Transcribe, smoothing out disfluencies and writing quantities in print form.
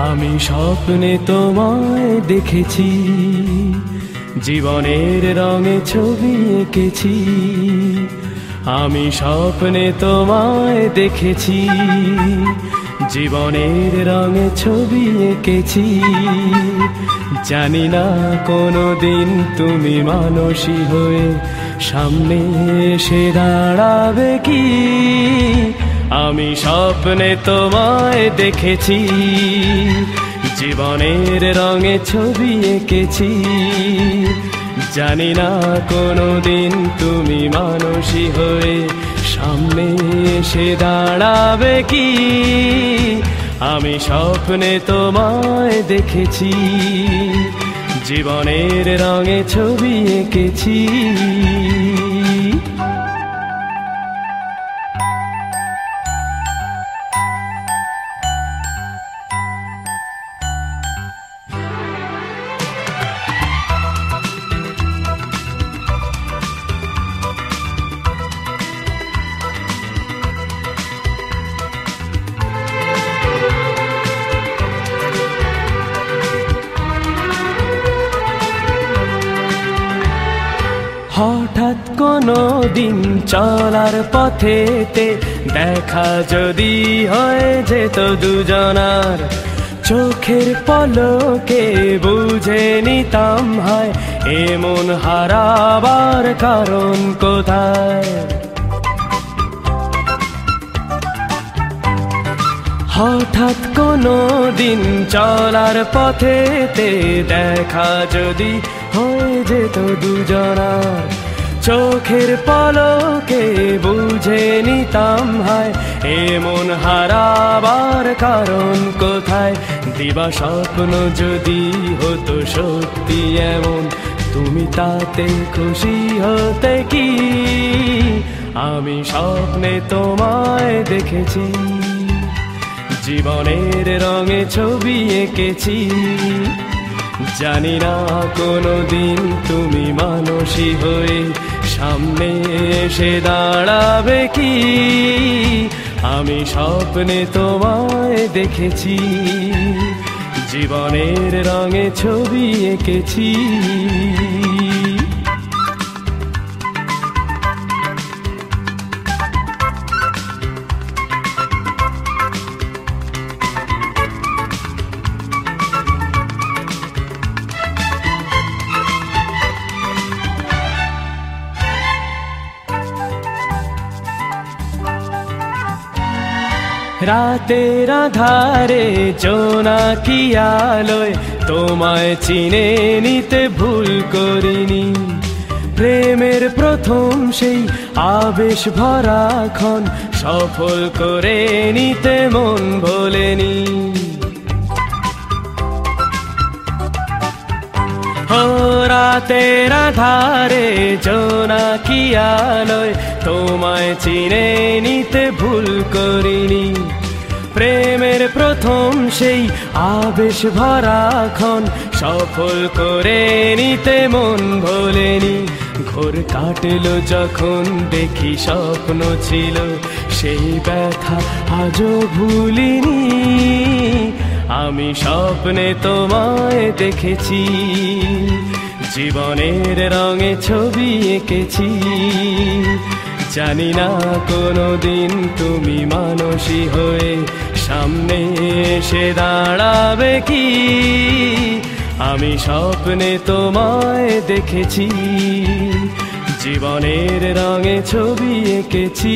আমি স্বপ্নে তোমায় দেখেছি, জীবনের রঙে ছবি এঁকেছি। আমি স্বপ্নে তোমায় দেখেছি, জীবনের রঙে ছবি এঁকেছি। জানি না কোনোদিন তুমি মানুষই হয়ে সামনে এসে দাঁড়াবে কি। আমি স্বপ্নে তোমায় দেখেছি, জীবনের রঙে ছবি এঁকেছি। জানি না কোনোদিন তুমি মানুষই হয়ে সামনে এসে দাঁড়াবে কি। আমি স্বপ্নে তোমায় দেখেছি, জীবনের রঙে ছবি এঁকেছি। হঠাৎ কোনো দিন চলার পথেতে দেখা যদি হয়ে যেত দুজনার, চোখের পলকে বুঝে নিতাম হয় এমন হারাবার কারণ কোথায়। হঠাৎ কোনো দিন চলার পথেতে দেখা যদি হয়ে যেত দুজনার, চোখের পলকে বুঝে নিতাম হয় এমন হারাবার কারণ কোথায়। দিবা স্বপ্ন যদি হতো সত্যি এমন, তুমি তাতে খুশি হতে কি। আমি স্বপ্নে তোমায় দেখেছি, জীবনের রঙে ছবি এঁকেছি। জানি না কোনোদিন তুমি মানুষই হয়ে সামনে এসে দাঁড়াবে কি। আমি স্বপ্নে তোমায় দেখেছি, জীবনের রঙে ছবি এঁকেছি। রাতের আধারে জোনাকি আলোয় তোমায় চিনে নিতে ভুল করিনি। প্রেমের প্রথম সেই আবেশ ভরা ক্ষণ সফল করে নিতে মন ভোলেনি। রাতের আধারে জোনাকি আলোয় তোমায় চিনে নিতে ভুল করিনি। প্রেমের প্রথম সেই আবেশ ভরা ক্ষণ সফল করে নিতে মন ভোলেনি। ঘোর কাটলো যখন দেখি স্বপ্ন ছিল সেই ব্যথা আজও ভুলিনি। আমি স্বপ্নে তোমায় দেখেছি, জীবনের রঙে ছবি এঁকেছি। জানি না কোনোদিন তুমি মানুষই হয়ে সামনে এসে দাঁড়াবে কি। আমি স্বপ্নে তোমায় দেখেছি, জীবনের রঙে ছবি এঁকেছি।